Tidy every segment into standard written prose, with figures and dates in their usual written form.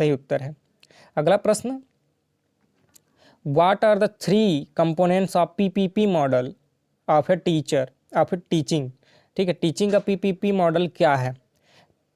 सही उत्तर है। अगला प्रश्न, what are the 3 components of PPP model of a teacher of a teaching. ठीक है, टीचिंग का पीपीपी मॉडल क्या है?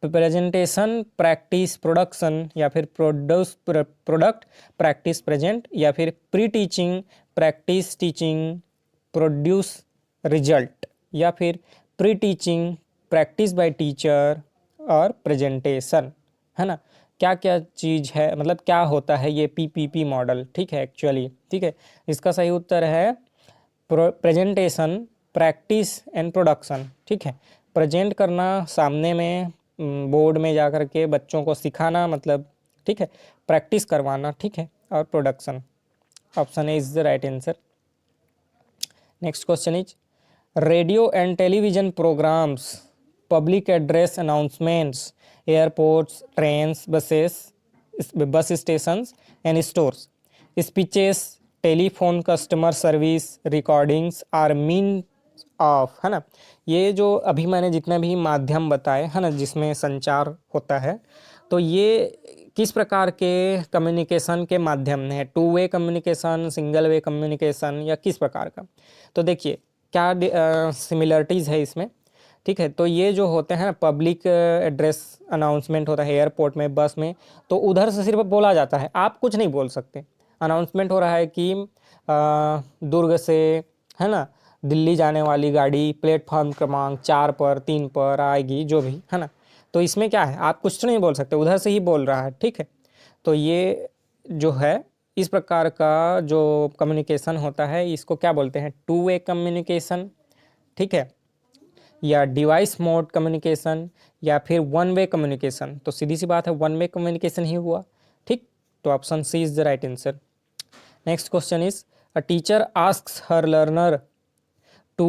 प्रेजेंटेशन, प्रैक्टिस, प्रोडक्शन, या फिर प्रोडक्ट, प्रैक्टिस, प्रेजेंट, या फिर pre teaching, practice, teaching, produce, result, या फिर pre teaching, practice by teacher और प्रेजेंटेशन, है ना। क्या क्या चीज़ है, मतलब क्या होता है ये पीपीपी मॉडल? ठीक है, एक्चुअली ठीक है, इसका सही उत्तर है प्रेजेंटेशन, प्रैक्टिस एंड प्रोडक्शन। ठीक है, प्रेजेंट करना सामने में, बोर्ड में जा कर के बच्चों को सिखाना, मतलब ठीक है, प्रैक्टिस करवाना, ठीक है, और production. Option A is the right answer. Next question is, radio and television programmes, public address announcements, airports, trains, bus stations and stores, speeches, telephone customer service, recordings are mean of, है ना। ये जो अभी मैंने जितने भी माध्यम बताए, है ना, जिसमें संचार होता है, तो ये किस प्रकार के कम्युनिकेशन के माध्यम है? 2 way communication, single way communication, या किस प्रकार का? तो देखिए क्या सिमिलरिटीज़ है इसमें। ठीक है, तो ये जो होते हैं पब्लिक एड्रेस अनाउंसमेंट होता है एयरपोर्ट में, बस में, तो उधर से सिर्फ बोला जाता है, आप कुछ नहीं बोल सकते। अनाउंसमेंट हो रहा है कि दुर्ग से, है ना, दिल्ली जाने वाली गाड़ी प्लेटफॉर्म क्रमांक 4 पर, 3 पर आएगी, जो भी, है ना। तो इसमें क्या है, आप कुछ नहीं बोल सकते, उधर से ही बोल रहा है। ठीक है, तो ये जो है इस प्रकार का जो कम्युनिकेशन होता है, इसको क्या बोलते हैं? 2 वे कम्युनिकेशन, ठीक है, या डिवाइस मोड कम्युनिकेशन, या फिर 1 वे कम्युनिकेशन। तो सीधी सी बात है 1 वे कम्युनिकेशन ही हुआ। ठीक, तो option C is the right answer. Next question is, a teacher asks her learner to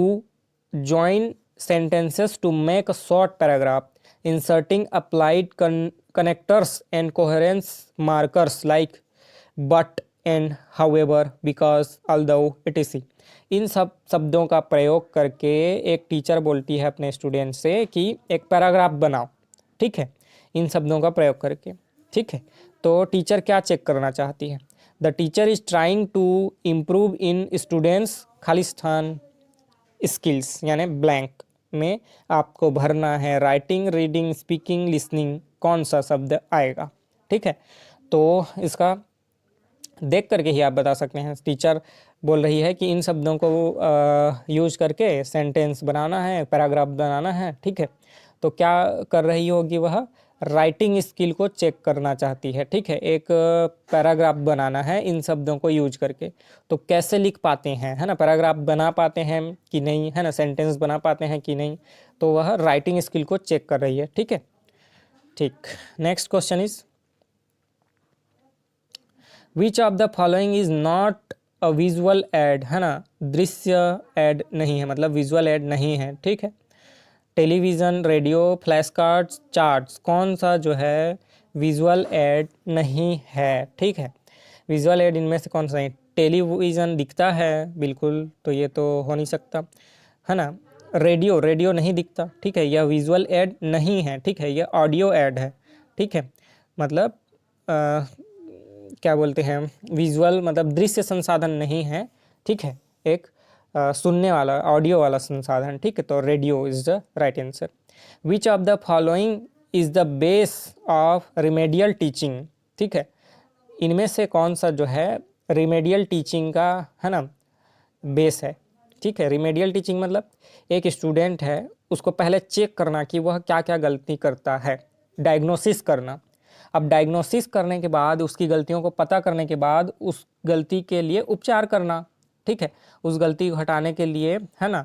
join sentences to make a short paragraph, inserting applied connectors and coherence markers like but and however, because, although, etc. इन सब शब्दों का प्रयोग करके एक teacher बोलती है अपने student से कि एक पैराग्राफ बनाओ। ठीक है, इन शब्दों का प्रयोग करके। ठीक है, तो टीचर क्या चेक करना चाहती है? The teacher is trying to improve in students खाली स्थान स्किल्स, यानी ब्लैंक में आपको भरना है राइटिंग, रीडिंग, स्पीकिंग, लिसनिंग, कौन सा शब्द आएगा। ठीक है, तो इसका देख करके ही आप बता सकते हैं। टीचर बोल रही है कि इन शब्दों को यूज करके सेंटेंस बनाना है, पैराग्राफ बनाना है। ठीक है, तो क्या कर रही होगी वह? राइटिंग स्किल को चेक करना चाहती है। ठीक है, एक पैराग्राफ बनाना है इन शब्दों को यूज करके, तो कैसे लिख पाते हैं, है ना, पैराग्राफ बना पाते हैं कि नहीं, है ना, सेंटेंस बना पाते हैं कि नहीं, तो वह राइटिंग स्किल को चेक कर रही है। ठीक है, ठीक। Next question is, which of the following is not a visual add, है ना, दृश्य एड नहीं है, मतलब विजुअल एड नहीं है। ठीक है, television, radio, flash cards, charts, कौन सा जो है विजुअल एड नहीं है? ठीक है, विजुअल एड इनमें से कौन सा नहीं? टेलीविज़न दिखता है बिल्कुल, तो ये तो हो नहीं सकता, है ना। रेडियो नहीं दिखता। ठीक है, यह विजुअल एड नहीं है। ठीक है, यह ऑडियो एड है। ठीक है, मतलब क्या बोलते हैं, विजुअल मतलब दृश्य संसाधन नहीं है। ठीक है, एक सुनने वाला, ऑडियो वाला संसाधन। ठीक है, तो radio is the right answer. Which of the following is the base of remedial teaching? ठीक है, इनमें से कौन सा जो है रिमेडियल टीचिंग का, है ना, बेस है? ठीक है, रिमेडियल टीचिंग मतलब एक स्टूडेंट है, उसको पहले चेक करना कि वह क्या क्या गलती करता है, डायग्नोसिस करना। अब डायग्नोसिस करने के बाद, उसकी गलतियों को पता करने के बाद, उस गलती के लिए उपचार करना। ठीक है, उस गलती को हटाने के लिए, है ना,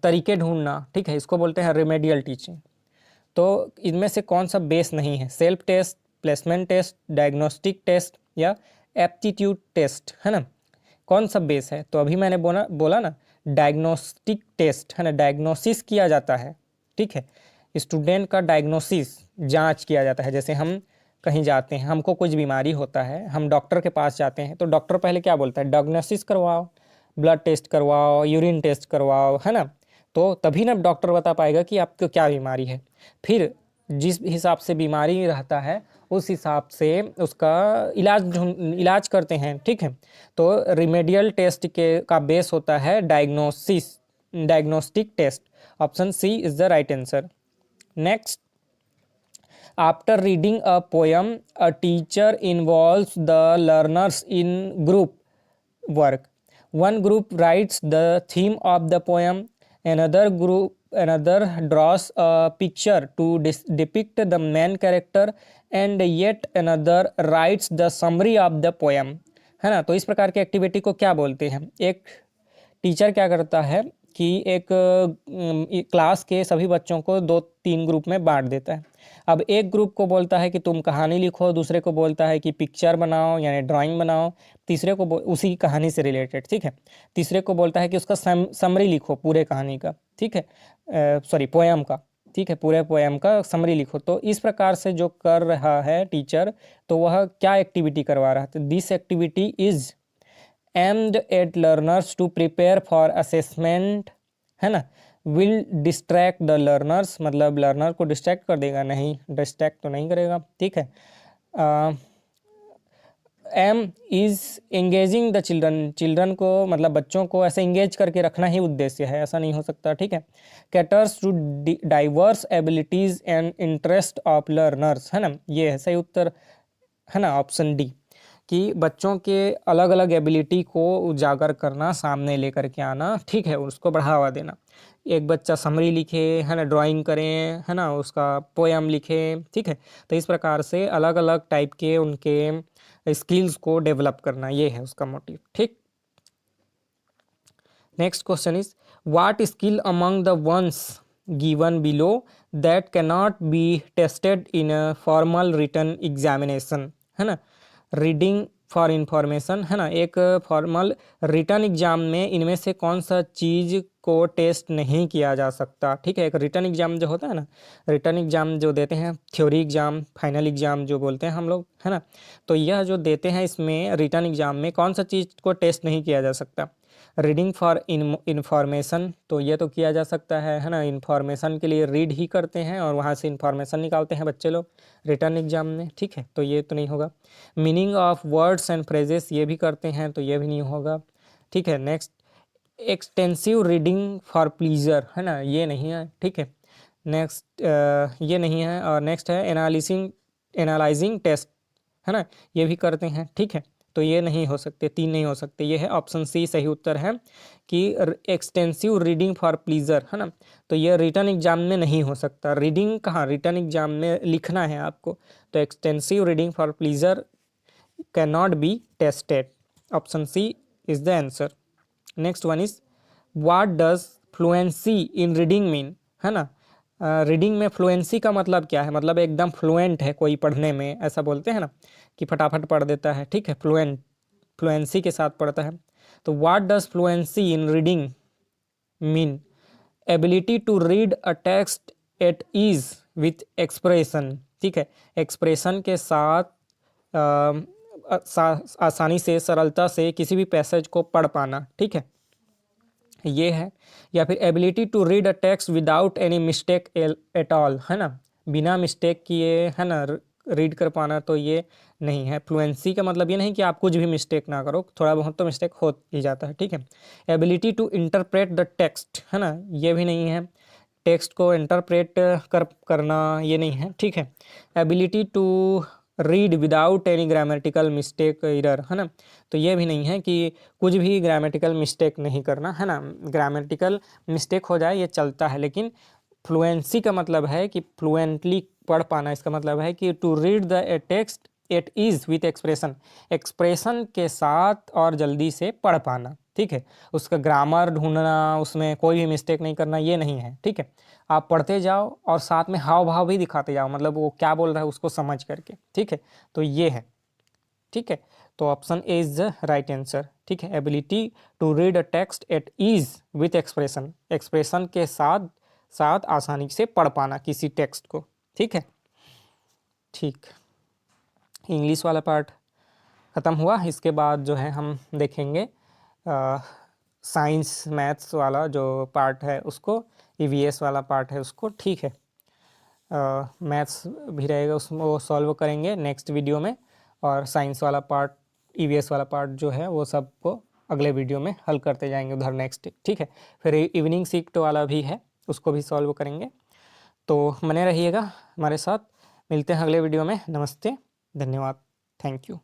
तरीके ढूंढना। ठीक है, इसको बोलते हैं रिमेडियल टीचिंग। तो इनमें से कौन सा बेस नहीं है? Self test, placement test, diagnostic test, या एप्टीट्यूड टेस्ट, है ना, कौन सा बेस है? तो अभी मैंने बोला ना, डायग्नोस्टिक टेस्ट, है ना, डायग्नोसिस किया जाता है। ठीक है, स्टूडेंट का डायग्नोसिस, जांच किया जाता है। जैसे हम कहीं जाते हैं, हमको कुछ बीमारी होता है, हम डॉक्टर के पास जाते हैं, तो डॉक्टर पहले क्या बोलता है? डायग्नोसिस करवाओ, ब्लड टेस्ट करवाओ, यूरिन टेस्ट करवाओ, है ना, तो तभी ना डॉक्टर बता पाएगा कि आपको क्या बीमारी है। फिर जिस हिसाब से बीमारी रहता है उस हिसाब से उसका इलाज करते हैं, ठीक है। तो रिमेडियल टेस्ट के का बेस होता है diagnostic test. Option C is the right answer. Next, after reading a poem, a teacher involves the learners in group work. One group writes the theme of the poem, another draws a picture to depict the main character, and yet another writes the summary of the poem, है ना। तो इस प्रकार की activity को क्या बोलते हैं? एक टीचर क्या करता है कि एक क्लास के सभी बच्चों को 2-3 ग्रुप में बांट देता है। अब एक ग्रुप को बोलता है कि तुम कहानी लिखो, दूसरे को बोलता है कि पिक्चर बनाओ यानी ड्राइंग बनाओ, तीसरे को उसी कहानी से रिलेटेड, ठीक है। तीसरे को बोलता है कि उसका समरी लिखो पूरे कहानी का, ठीक है, सॉरी पोएम का, ठीक है, पूरे पोएम का समरी लिखो। तो इस प्रकार से जो कर रहा है टीचर, तो वह क्या एक्टिविटी करवा रहा है? This activity is aimed at learners to prepare for assessment, है ना। विल डिस्ट्रैक्ट द लर्नर्स, मतलब लर्नर को डिस्ट्रैक्ट कर देगा? नहीं, डिस्ट्रैक्ट तो नहीं करेगा, ठीक है। Aim is engaging the children को, मतलब बच्चों को ऐसे एंगेज करके रखना ही उद्देश्य है, ऐसा नहीं हो सकता, ठीक है। Caters to diverse abilities and interest of learners, है ना, ये है सही उत्तर, है ना, ऑप्शन डी, कि बच्चों के अलग अलग एबिलिटी को उजागर करना, सामने लेकर के आना, ठीक है, उसको बढ़ावा देना। एक बच्चा समरी लिखे, है ना, ड्राइंग करें, है ना, उसका पोएम लिखे, ठीक है। तो इस प्रकार से अलग अलग टाइप के उनके स्किल्स को डेवलप करना, ये है उसका मोटिव, ठीक। Next question is what skill among the ones given below that can not be tested in a formal written examination, है ना। रीडिंग फॉर इंफॉर्मेशन, है ना, एक फॉर्मल रिटर्न एग्जाम में इनमें से कौन सा चीज़ को टेस्ट नहीं किया जा सकता, ठीक है। एक रिटर्न एग्जाम जो होता है ना, रिटर्न एग्जाम जो देते हैं, थ्योरी एग्जाम, फाइनल एग्जाम जो बोलते हैं हम लोग, है ना, तो यह जो देते हैं इसमें रिटर्न एग्जाम में कौन सा चीज़ को टेस्ट नहीं किया जा सकता? रीडिंग फॉर इंफॉर्मेशन, तो ये तो किया जा सकता है ना, इंफॉर्मेशन के लिए रीड ही करते हैं और वहाँ से इंफॉर्मेशन निकालते हैं बच्चे लोग रिटर्न एग्जाम में, ठीक है, तो ये तो नहीं होगा। Meaning of words and phrases, ये भी करते हैं, तो ये भी नहीं होगा, ठीक है। Next, extensive reading for pleaser, है ना, ये नहीं है, ठीक है। नेक्स्ट ये नहीं है। और नेक्स्ट है एनालाइजिंग टेस्ट, है ना, ये भी करते हैं, ठीक है। तो ये नहीं हो सकते, 3 नहीं हो सकते, ये है ऑप्शन सी सही उत्तर है कि एक्सटेंसिव रीडिंग फॉर प्लीजर, है ना। तो ये रिटर्न एग्जाम में नहीं हो सकता, रीडिंग कहाँ, रिटर्न एग्जाम में लिखना है आपको, तो extensive reading for pleasure can not be tested, option C is the answer. Next one is what does fluency in reading mean, है ना। रीडिंग में फ्लुएंसी का मतलब क्या है? मतलब एकदम फ्लुएंट है कोई पढ़ने में, ऐसा बोलते हैं ना कि फटाफट पढ़ देता है, ठीक है, फ्लुएंसी के साथ पढ़ता है। तो what does fluency in reading mean? Ability to read a text at ease with expression, ठीक है, एक्सप्रेशन के साथ आसानी से, सरलता से किसी भी पैसेज को पढ़ पाना, ठीक है, ये है। या फिर ability to read a text without any mistake at all, है ना, बिना मिस्टेक किए, है ना, रीड कर पाना, तो ये नहीं है। फ्लुएंसी का मतलब ये नहीं कि आप कुछ भी मिस्टेक ना करो, थोड़ा बहुत तो मिस्टेक हो ही जाता है, ठीक है। Ability to interpret the text, है ना, ये भी नहीं है, टेक्स्ट को इंटरप्रेट करना ये नहीं है, ठीक है। Ability to read without any grammatical mistake error, है ना, तो ये भी नहीं है कि कुछ भी ग्रामेटिकल मिस्टेक नहीं करना, है ना। ग्रामेटिकल मिस्टेक हो जाए ये चलता है, लेकिन फ्लुएंसी का मतलब है कि फ्लुएंटली पढ़ पाना, इसका मतलब है कि to read the text at ease with expression, expression के साथ और जल्दी से पढ़ पाना, ठीक है। उसका ग्रामर ढूंढना, उसमें कोई भी मिस्टेक नहीं करना, ये नहीं है, ठीक है। आप पढ़ते जाओ और साथ में हाव भाव भी दिखाते जाओ, मतलब वो क्या बोल रहा है उसको समझ करके, ठीक है, तो ये है, ठीक है। तो option A is the right answer, ठीक है। Ability to read a text at ease with expression, expression के साथ साथ आसानी से पढ़ पाना किसी टेक्स्ट को, ठीक है, ठीक। इंग्लिश वाला पार्ट ख़त्म हुआ। इसके बाद जो है हम देखेंगे साइंस मैथ्स वाला जो पार्ट है उसको, ईवीएस वाला पार्ट है उसको, ठीक है। मैथ्स भी रहेगा, उसमें वो सॉल्व करेंगे नेक्स्ट वीडियो में। और साइंस वाला पार्ट, ईवीएस वाला पार्ट जो है वो सबको अगले वीडियो में हल करते जाएंगे उधर नेक्स्ट, ठीक है। फिर इवनिंग शिफ्ट वाला भी है, उसको भी सॉल्व करेंगे। तो बने रहिएगा हमारे साथ, मिलते हैं अगले वीडियो में। नमस्ते, धन्यवाद, थैंक यू।